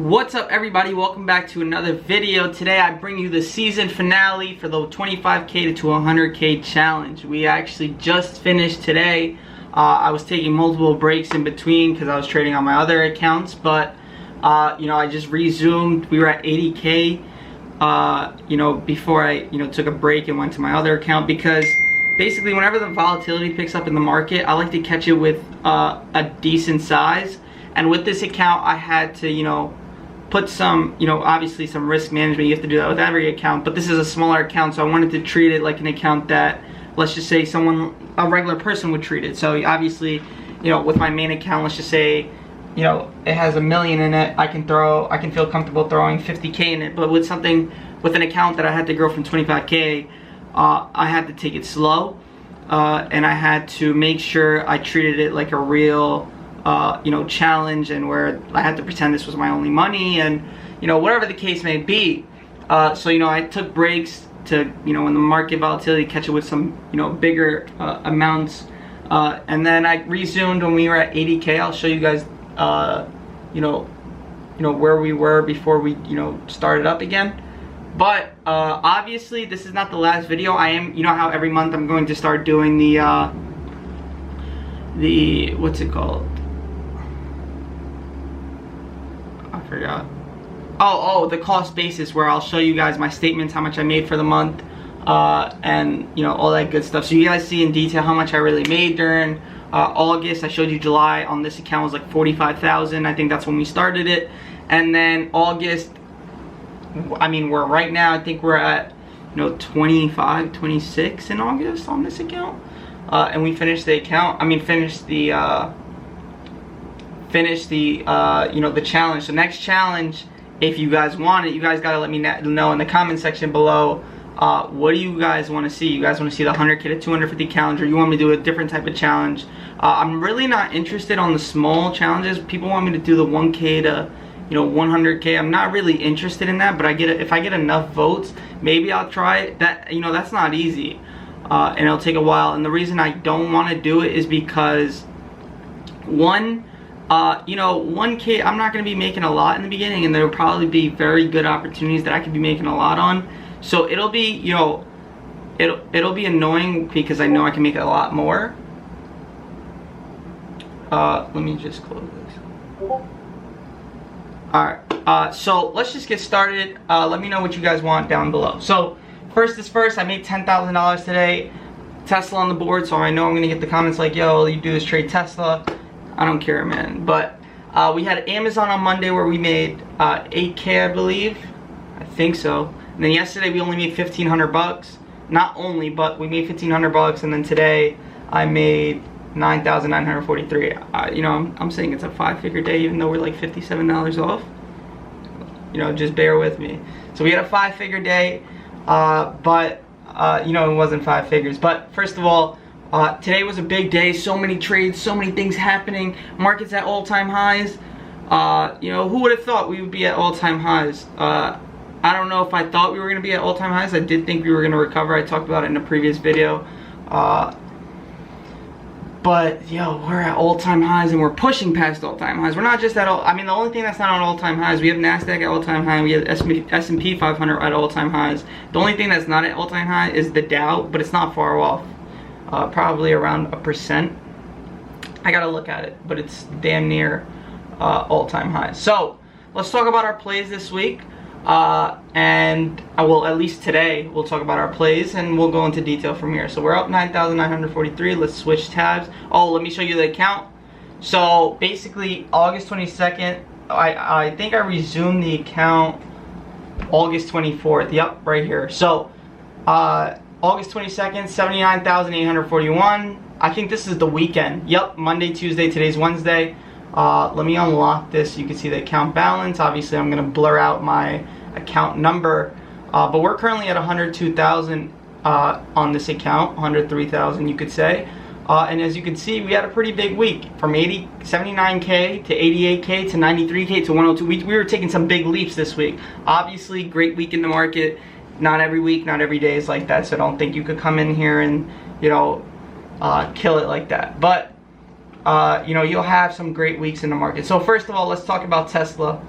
What's up, everybody? Welcome back to another video. Today I bring you the season finale for the 25k to 100k challenge. We actually just finished today. I was taking multiple breaks in between because I was trading on my other accounts, but I just resumed. We were at 80k before I took a break and went to my other account, because basically whenever the volatility picks up in the market, I like to catch it with a decent size. And with this account, I had to put some, obviously some risk management. You have to do that with every account, but this is a smaller account, so I wanted to treat it like an account that, let's just say, a regular person would treat it. So obviously, with my main account, let's just say, it has $1 million in it, I can feel comfortable throwing 50k in it. But with an account that I had to grow from 25k, I had to take it slow, and I had to make sure I treated it like a real challenge, and where I had to pretend this was my only money, and whatever the case may be. So I took breaks to when the market volatility, catch it with some bigger amounts, and then I resumed when we were at 80k. I'll show you guys where we were before we started up again. But obviously this is not the last video. I am, how every month I'm going to start doing the what's it called? I forgot. Oh, the cost basis, where I'll show you guys my statements, how much I made for the month, and all that good stuff. So you guys see in detail how much I really made during August. I showed you July on this account was like 45,000. I think that's when we started it. And then August, we're right now, I think we're at 25, 26 in August on this account. And we finished the account, finished the the challenge. So next challenge, if you guys want it, you guys gotta let me know in the comment section below. What do you guys want to see? You guys want to see the 100k to 250 challenge, or you want me to do a different type of challenge? I'm really not interested on the small challenges. People want me to do the 1k to 100k. I'm not really interested in that, but if I get enough votes, maybe I'll try it. That's not easy, and it'll take a while. And the reason I don't want to do it is because 1k, I'm not going to be making a lot in the beginning, and there will probably be very good opportunities that I could be making a lot on. So it'll be, it'll be annoying because I know I can make a lot more. Let me just close this. Alright, so let's just get started. Let me know what you guys want down below. So first is first, I made $10,000 today. Tesla on the board, so I know I'm gonna get the comments like, yo, all you do is trade Tesla. I don't care, man. But we had Amazon on Monday where we made 8k, I believe. I think so. And then yesterday we only made 1,500 bucks. Not only, but we made 1,500 bucks. And then today I made 9,943. I'm saying it's a 5-figure day, even though we're like $57 off. Just bear with me. So we had a 5-figure day, but it wasn't 5 figures. But first of all, today was a big day. So many trades, so many things happening. Markets at all-time highs. Who would have thought we would be at all-time highs? I don't know if I thought we were going to be at all-time highs. I did think we were going to recover. I talked about it in a previous video. But we're at all-time highs, and we're pushing past all-time highs. We're not just at all. The only thing that's not on all-time highs, we have NASDAQ at all-time high. We have S&P 500 at all-time highs. The only thing that's not at all-time high is the Dow, but it's not far off. Probably around 1%. I gotta look at it, but it's damn near all-time high. So let's talk about our plays this week, and at least today we'll talk about our plays, and we'll go into detail from here. So we're up 9,943. Let's switch tabs. Oh, let me show you the account. So basically August 22nd, I think I resumed the account August 24th. Yep, right here. So August 22nd, 79,841. I think this is the weekend. Yep, Monday, Tuesday, today's Wednesday. Let me unlock this so you can see the account balance. Obviously, I'm going to blur out my account number. But we're currently at 102,000 on this account. 103,000, you could say. And as you can see, we had a pretty big week. From 79k to 88k to 93k to 102. We were taking some big leaps this week. Obviously, great week in the market. Not every week, not every day is like that, so don't think you could come in here and kill it like that. But you'll have some great weeks in the market. So first of all, let's talk about Tesla.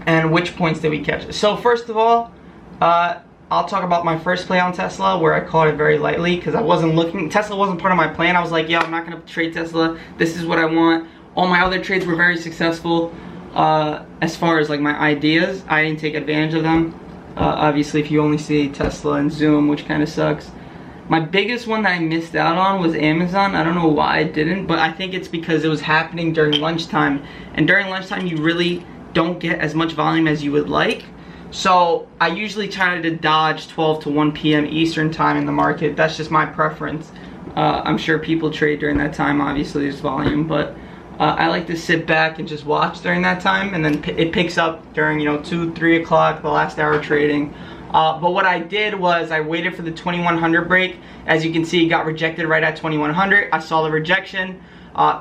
And which points did we catch? So first of all, I'll talk about my first play on Tesla, where I caught it very lightly because I wasn't looking. Tesla wasn't part of my plan. I was like, yo, I'm not going to trade Tesla. This is what I want. All my other trades were very successful. As far as like my ideas, I didn't take advantage of them. Obviously, if you only see Tesla and Zoom, which kind of sucks. My biggest one that I missed out on was Amazon. I don't know why I didn't, but I think it's because it was happening during lunchtime. And during lunchtime, you really don't get as much volume as you would like. So I usually try to dodge 12 to 1 p.m. Eastern time in the market. That's just my preference. I'm sure people trade during that time. Obviously, there's volume, but I like to sit back and just watch during that time, and then it picks up during 2, 3 o'clock, the last hour trading. But what I did was I waited for the 2100 break. As you can see, it got rejected right at 2100. I saw the rejection,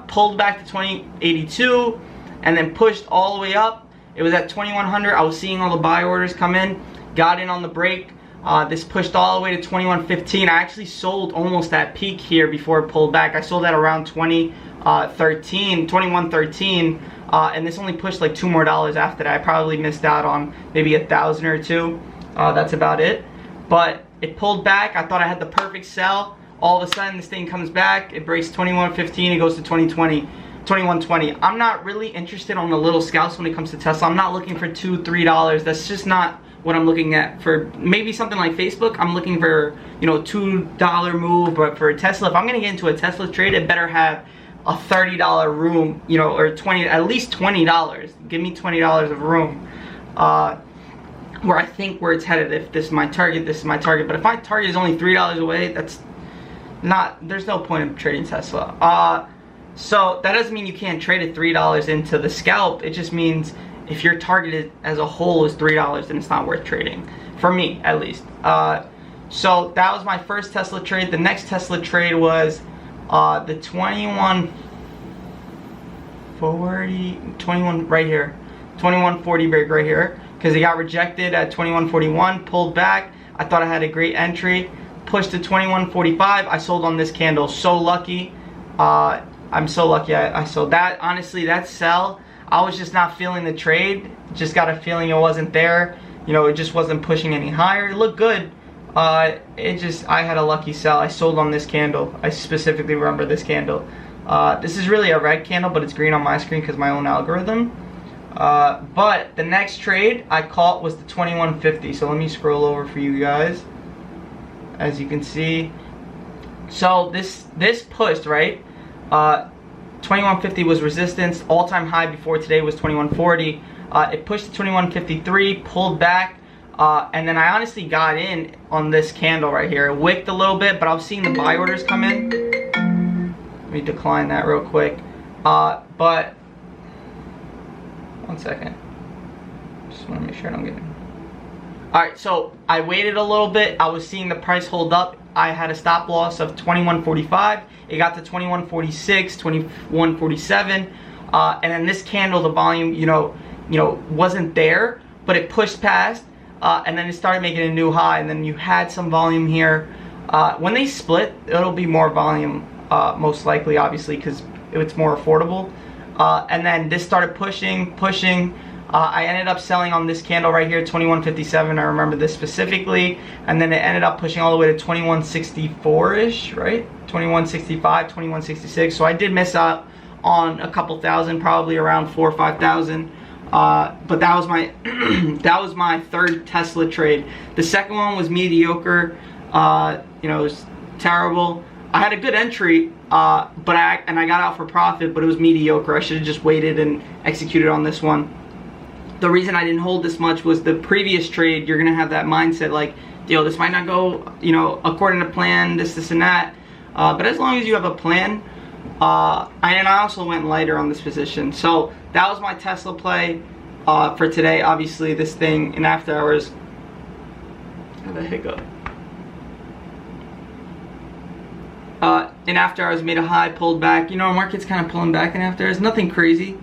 pulled back to 2082, and then pushed all the way up. It was at 2100. I was seeing all the buy orders come in, got in on the break. This pushed all the way to 2115. I actually sold almost that peak here before it pulled back. I sold at around 2113, and this only pushed like $2 more after that. I probably missed out on maybe $1,000 or $2. That's about it. But it pulled back. I thought I had the perfect sell. All of a sudden, this thing comes back. It breaks 2115. It goes to 2120. I'm not really interested on the little scalps when it comes to Tesla. I'm not looking for $2, $3. That's just not what I'm looking at. For maybe something like Facebook, I'm looking for $2 move. But for Tesla, if I'm gonna get into a Tesla trade, it better have a $30 room, or at least $20. Give me $20 of room. Where I think where it's headed. If this is my target, this is my target. But if my target is only $3 away, there's no point in trading Tesla. So that doesn't mean you can't trade at $3 into the scalp. It just means if your target as a whole is $3, then it's not worth trading. For me, at least. So that was my first Tesla trade. The next Tesla trade was the 21 right here. 2140 break right here. Because it got rejected at 2141, pulled back. I thought I had a great entry. Pushed to 2145. I sold on this candle. So lucky. I'm so lucky I sold that. Honestly, that sell, I was just not feeling the trade. Just got a feeling it wasn't there. It just wasn't pushing any higher. It looked good. I had a lucky sell. I sold on this candle. I specifically remember this candle. This is really a red candle, but it's green on my screen because my own algorithm. But the next trade I caught was the 2150. So let me scroll over for you guys. As you can see. So this pushed, right? 2150 was resistance. All-time high before today was 2140. It pushed to 2153, pulled back, and then I honestly got in on this candle right here. It wicked a little bit, but I was seeing the buy orders come in. Let me decline that real quick. But one second. Just want to make sure I don't get it. Alright, so I waited a little bit. I was seeing the price hold up. I had a stop loss of 2145. It got to 2146, 2147. And then this candle, the volume, wasn't there, but it pushed past. And then it started making a new high. And then you had some volume here. When they split, it'll be more volume, most likely, obviously, because it's more affordable. And then this started pushing. I ended up selling on this candle right here, 2157. I remember this specifically. And then it ended up pushing all the way to 2164-ish, right? 2165, 2166. So I did miss out on a couple thousand, probably around 4,000 or 5,000. But that was my that was my third Tesla trade. The second one was mediocre. It was terrible. I had a good entry, but I got out for profit, but it was mediocre. I should have just waited and executed on this one. The reason I didn't hold this much was the previous trade. You're gonna have that mindset like, yo, this might not go, according to plan, this and that. But as long as you have a plan, and I also went lighter on this position. So that was my Tesla play for today. Obviously, this thing in after hours had a hiccup. In after hours made a high, pulled back. Market's kind of pulling back in after hours. Nothing crazy.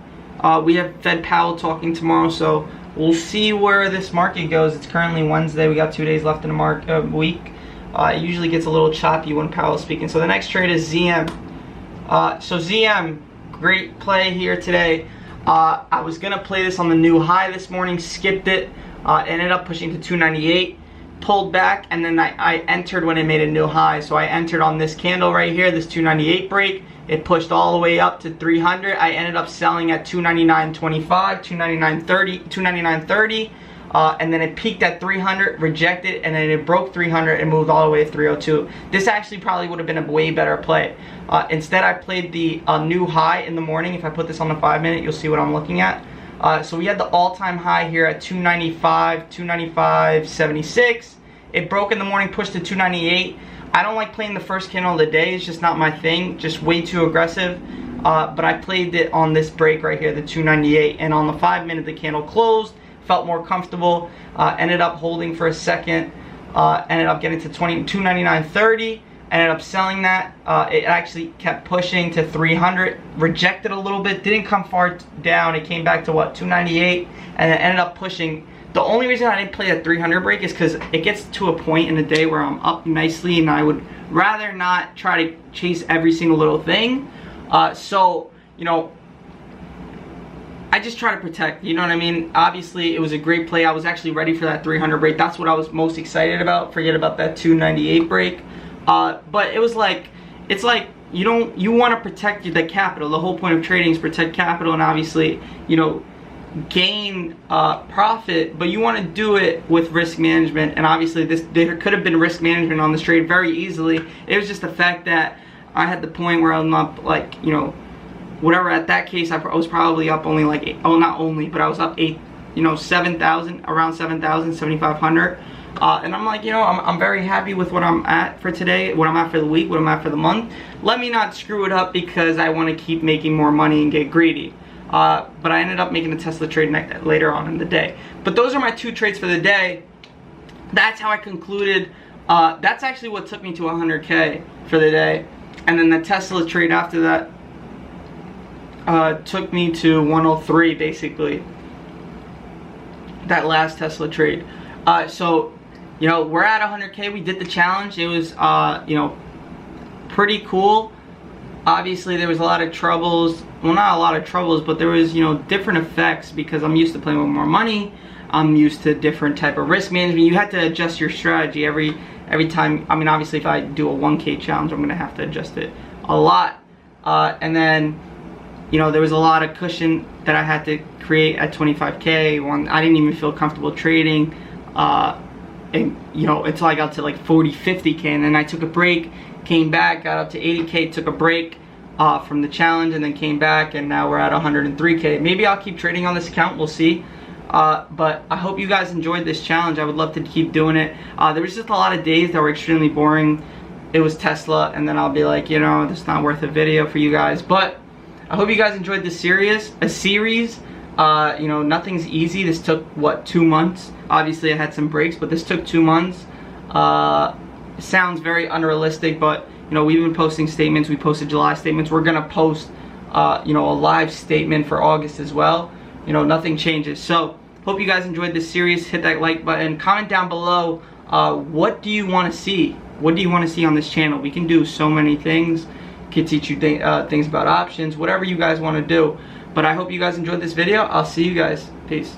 We have Fed Powell talking tomorrow, so we'll see where this market goes. It's currently Wednesday. We got 2 days left in the week. It usually gets a little choppy when Powell's speaking. So the next trade is ZM. So ZM, great play here today. I was gonna play this on the new high this morning, skipped it, ended up pushing to 298, pulled back, and then I entered when it made a new high. So I entered on this candle right here, this 298 break. It pushed all the way up to 300. I ended up selling at 299.25, 299.30, 299.30. And then it peaked at 300, rejected, and then it broke 300 and moved all the way to 302. This actually probably would have been a way better play. Instead, I played the new high in the morning. If I put this on the 5-minute, you'll see what I'm looking at. So we had the all-time high here at 295, 295.76. It broke in the morning, pushed to 298. I don't like playing the first candle of the day. It's just not my thing. Just way too aggressive. But I played it on this break right here, the 298. And on the 5-minute, the candle closed. Felt more comfortable. Ended up holding for a second. Ended up getting to 299.30. Ended up selling that. It actually kept pushing to 300. Rejected a little bit. Didn't come far down. It came back to what, 298, and then ended up pushing. The only reason I didn't play that 300 break is because it gets to a point in the day where I'm up nicely, and I would rather not try to chase every single little thing. So, you know, I just try to protect, you know what I mean? Obviously, it was a great play. I was actually ready for that 300 break. That's what I was most excited about. Forget about that 298 break. But it was like, it's like you want to protect the capital. The whole point of trading is protect capital and obviously, you know, gain profit, but you want to do it with risk management. And obviously there could have been risk management on this trade very easily. It was just the fact that I had the point where I'm up, like, you know, whatever. At that case, I was probably up only like not only, but I was up 7,000, around 7,000, 7,500. And I'm like, you know, I'm very happy with what I'm at for today, what I'm at for the week, what I'm at for the month. Let me not screw it up because I want to keep making more money and get greedy. But I ended up making a Tesla trade later on in the day. But those are my 2 trades for the day. That's how I concluded. That's actually what took me to 100K for the day. And then the Tesla trade after that took me to 103 basically. That last Tesla trade. So, you know, we're at 100K. We did the challenge. It was, you know, pretty cool. Obviously, there was a lot of troubles. Well, not a lot of troubles, but there was, you know, different effects because I'm used to playing with more money. I'm used to different type of risk management. You have to adjust your strategy every time. I mean, obviously, if I do a 1K challenge, I'm going to have to adjust it a lot. And then, you know, there was a lot of cushion that I had to create at 25K. I didn't even feel comfortable trading. And, you know, until I got to like 40, 50K, and then I took a break, came back, got up to 80K, took a break from the challenge, and then came back, and now we're at 103K. Maybe I'll keep trading on this account, we'll see. But I hope you guys enjoyed this challenge. I would love to keep doing it. There was just a lot of days that were extremely boring. It was Tesla, and then I'll be like, you know, it's not worth a video for you guys. But I hope you guys enjoyed this series. You know, nothing's easy. This took, what, 2 months? Obviously, I had some breaks, but this took 2 months. It sounds very unrealistic, but, you know, we've been posting statements. We posted July statements. We're going to post, you know, a live statement for August as well. You know, nothing changes. So, hope you guys enjoyed this series. Hit that like button. Comment down below, what do you want to see? What do you want to see on this channel? We can do so many things. Could teach you things about options, whatever you guys want to do. But I hope you guys enjoyed this video. I'll see you guys. Peace.